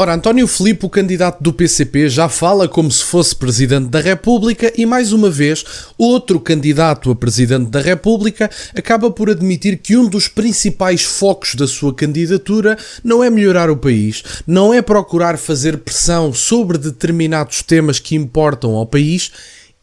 Ora, António Filipe, o candidato do PCP, já fala como se fosse Presidente da República e, mais uma vez, outro candidato a Presidente da República acaba por admitir que um dos principais focos da sua candidatura não é melhorar o país, não é procurar fazer pressão sobre determinados temas que importam ao país,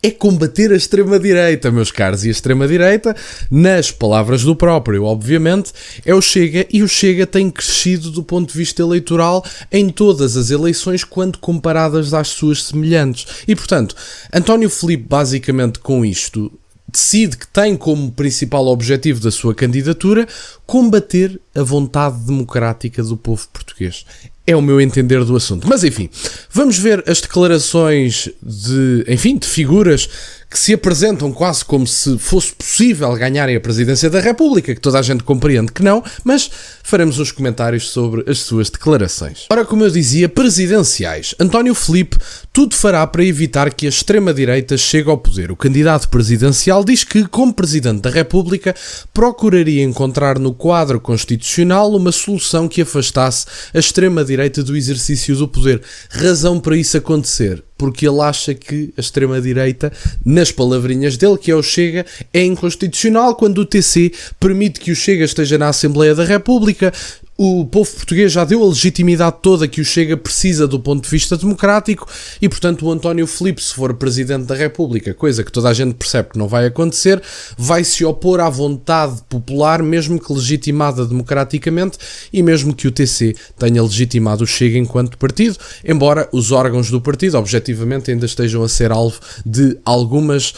é combater a extrema-direita, meus caros. E a extrema-direita, nas palavras do próprio, obviamente, é o Chega, e o Chega tem crescido do ponto de vista eleitoral em todas as eleições quando comparadas às suas semelhantes. E, portanto, António Filipe, basicamente com isto, decide que tem como principal objetivo da sua candidatura combater a vontade democrática do povo português. É o meu entender do assunto. Mas enfim, vamos ver as declarações de figuras que se apresentam quase como se fosse possível ganharem a presidência da República, que toda a gente compreende que não, mas faremos uns comentários sobre as suas declarações. Ora, como eu dizia, presidenciais. António Filipe tudo fará para evitar que a extrema-direita chegue ao poder. O candidato presidencial diz que, como Presidente da República, procuraria encontrar no quadro constitucional uma solução que afastasse a extrema-direita do exercício do poder. Razão para isso acontecer, porque ele acha que a extrema-direita, nas palavrinhas dele, que é o Chega, é inconstitucional quando o TC permite que o Chega esteja na Assembleia da República. O povo português já deu a legitimidade toda que o Chega precisa do ponto de vista democrático e, portanto, o António Filipe, se for Presidente da República, coisa que toda a gente percebe que não vai acontecer, vai se opor à vontade popular, mesmo que legitimada democraticamente e mesmo que o TC tenha legitimado o Chega enquanto partido, embora os órgãos do partido, objetivamente, ainda estejam a ser alvo de algumas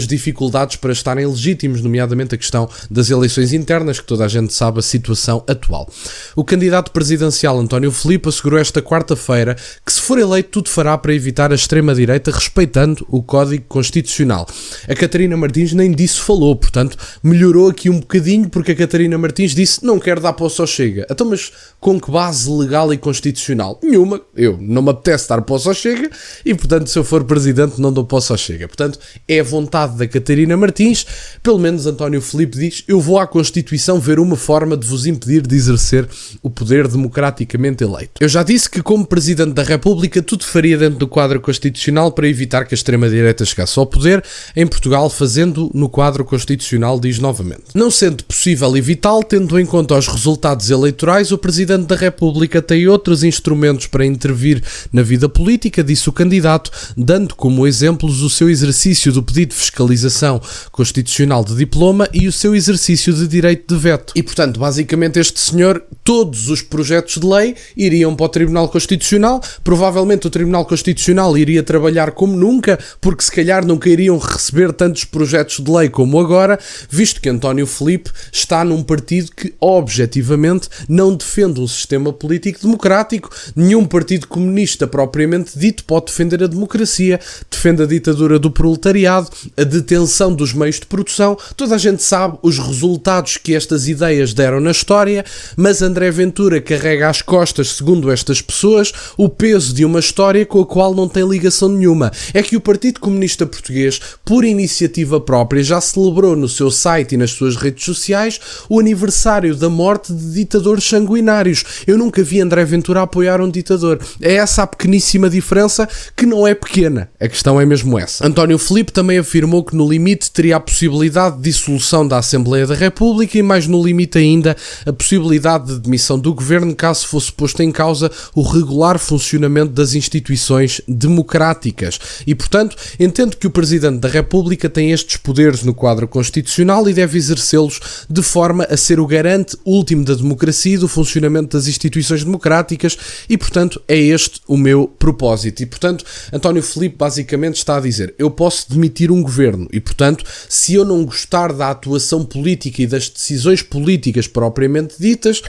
dificuldades para estarem legítimos, nomeadamente a questão das eleições internas, que toda a gente sabe a situação atual. O candidato presidencial António Filipe assegurou esta quarta-feira que, se for eleito, tudo fará para evitar a extrema-direita, respeitando o Código Constitucional. A Catarina Martins nem disso falou, portanto, melhorou aqui um bocadinho, porque a Catarina Martins disse não quero dar posse ao Chega. Então, mas com que base legal e constitucional? Nenhuma. Eu não me apetece dar posse ao Chega e, portanto, se eu for presidente não dou posse ao Chega. Portanto, é a vontade da Catarina Martins. Pelo menos António Filipe diz, eu vou à Constituição ver uma forma de vos impedir de exercer o poder democraticamente eleito. Eu já disse que, como Presidente da República, tudo faria dentro do quadro constitucional para evitar que a extrema-direita chegasse ao poder em Portugal, fazendo no quadro constitucional, diz novamente. Não sendo possível evitá-lo, tendo em conta os resultados eleitorais, o Presidente da República tem outros instrumentos para intervir na vida política, disse o candidato, dando como exemplos o seu exercício do pedido de fiscalização constitucional de diploma e o seu exercício de direito de veto. E, portanto, basicamente este senhor, todos os projetos de lei iriam para o Tribunal Constitucional, provavelmente o Tribunal Constitucional iria trabalhar como nunca, porque se calhar nunca iriam receber tantos projetos de lei como agora, visto que António Filipe está num partido que objetivamente não defende um sistema político democrático. Nenhum partido comunista propriamente dito pode defender a democracia, defende a ditadura do proletariado, a detenção dos meios de produção. Toda a gente sabe os resultados que estas ideias deram na história, mas André Ventura carrega às costas, segundo estas pessoas, o peso de uma história com a qual não tem ligação nenhuma. É que o Partido Comunista Português, por iniciativa própria, já celebrou no seu site e nas suas redes sociais o aniversário da morte de ditadores sanguinários. Eu nunca vi André Ventura apoiar um ditador. É essa a pequeníssima diferença, que não é pequena. A questão é mesmo essa. António Filipe também afirmou que no limite teria a possibilidade de dissolução da Assembleia da República e, mais no limite ainda, a possibilidade de demissão do governo caso fosse posto em causa o regular funcionamento das instituições democráticas. E, portanto, entendo que o Presidente da República tem estes poderes no quadro constitucional e deve exercê-los de forma a ser o garante último da democracia e do funcionamento das instituições democráticas e, portanto, é este o meu propósito. E, portanto, António Filipe basicamente está a dizer, eu posso demitir um governo e, portanto, se eu não gostar da atuação política e das decisões políticas propriamente ditas,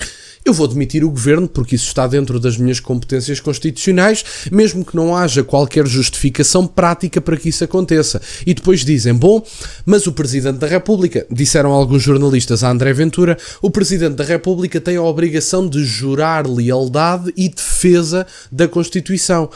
eu vou demitir o governo porque isso está dentro das minhas competências constitucionais, mesmo que não haja qualquer justificação prática para que isso aconteça. E depois dizem, bom, mas o Presidente da República, disseram alguns jornalistas a André Ventura, o Presidente da República tem a obrigação de jurar lealdade e defesa da Constituição.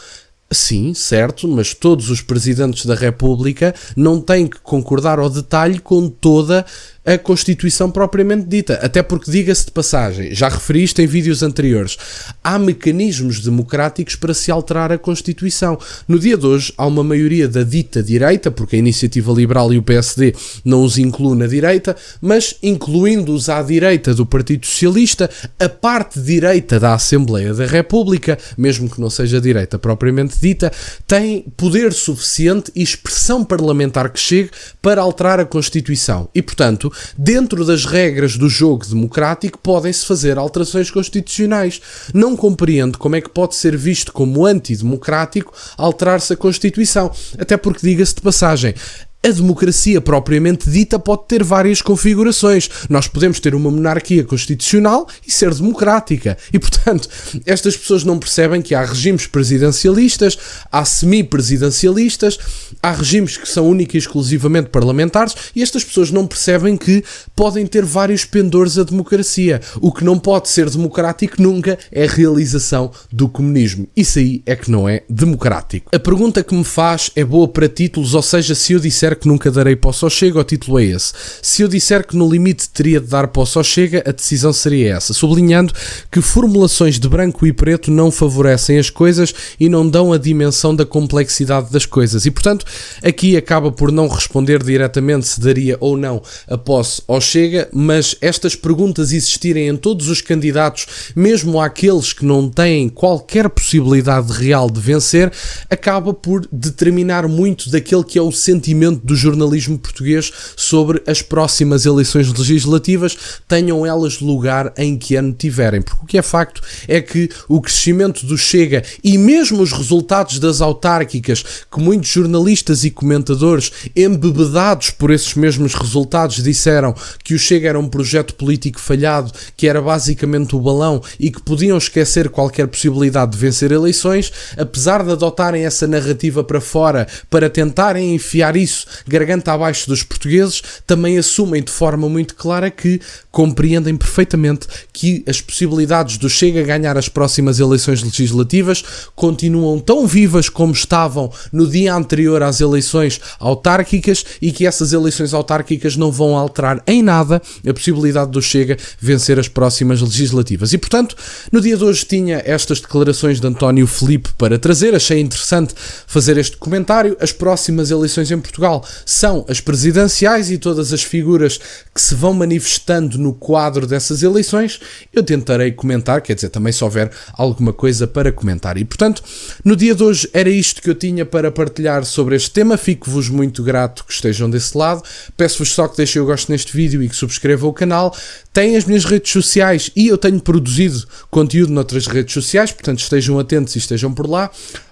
Sim, certo, mas todos os presidentes da República não têm que concordar ao detalhe com toda a Constituição propriamente dita. Até porque, diga-se de passagem, já referi isto em vídeos anteriores, há mecanismos democráticos para se alterar a Constituição. No dia de hoje há uma maioria da dita direita, porque a Iniciativa Liberal e o PSD não os incluem na direita, mas incluindo-os à direita do Partido Socialista, a parte direita da Assembleia da República, mesmo que não seja direita propriamente dita, tem poder suficiente e expressão parlamentar que chegue para alterar a Constituição. E, portanto, dentro das regras do jogo democrático, podem-se fazer alterações constitucionais. Não compreendo como é que pode ser visto como antidemocrático alterar-se a Constituição. Até porque, diga-se de passagem, a democracia propriamente dita pode ter várias configurações. Nós podemos ter uma monarquia constitucional e ser democrática. E, portanto, estas pessoas não percebem que há regimes presidencialistas, há semi-presidencialistas, há regimes que são única e exclusivamente parlamentares, e estas pessoas não percebem que podem ter vários pendores a democracia. O que não pode ser democrático nunca é a realização do comunismo. Isso aí é que não é democrático. A pergunta que me faz é boa para títulos, ou seja, se eu disser que nunca darei posse ao Chega, o título é esse. Se eu disser que no limite teria de dar posse ao Chega, a decisão seria essa, sublinhando que formulações de branco e preto não favorecem as coisas e não dão a dimensão da complexidade das coisas. E, portanto, aqui acaba por não responder diretamente se daria ou não a posse ao Chega, mas estas perguntas existirem em todos os candidatos, mesmo àqueles que não têm qualquer possibilidade real de vencer, acaba por determinar muito daquele que é o sentimento do jornalismo português sobre as próximas eleições legislativas, tenham elas lugar em que ano tiverem. Porque o que é facto é que o crescimento do Chega e mesmo os resultados das autárquicas, que muitos jornalistas e comentadores embebedados por esses mesmos resultados disseram que o Chega era um projeto político falhado, que era basicamente o balão e que podiam esquecer qualquer possibilidade de vencer eleições, apesar de adotarem essa narrativa para fora para tentarem enfiar isso garganta abaixo dos portugueses, também assumem de forma muito clara que compreendem perfeitamente que as possibilidades do Chega a ganhar as próximas eleições legislativas continuam tão vivas como estavam no dia anterior às eleições autárquicas e que essas eleições autárquicas não vão alterar em nada a possibilidade do Chega vencer as próximas legislativas. E, portanto, no dia de hoje tinha estas declarações de António Filipe para trazer, achei interessante fazer este comentário. As próximas eleições em Portugal são as presidenciais e todas as figuras que se vão manifestando no quadro dessas eleições eu tentarei comentar, quer dizer, também se houver alguma coisa para comentar. E, portanto, no dia de hoje era isto que eu tinha para partilhar sobre este tema. Fico-vos muito grato que estejam desse lado. Peço-vos só que deixem o gosto neste vídeo e que subscrevam o canal. Têm as minhas redes sociais e eu tenho produzido conteúdo noutras redes sociais, portanto estejam atentos e estejam por lá.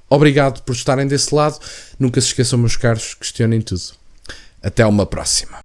Obrigado por estarem desse lado. Nunca se esqueçam, meus caros, questionem tudo. Até uma próxima.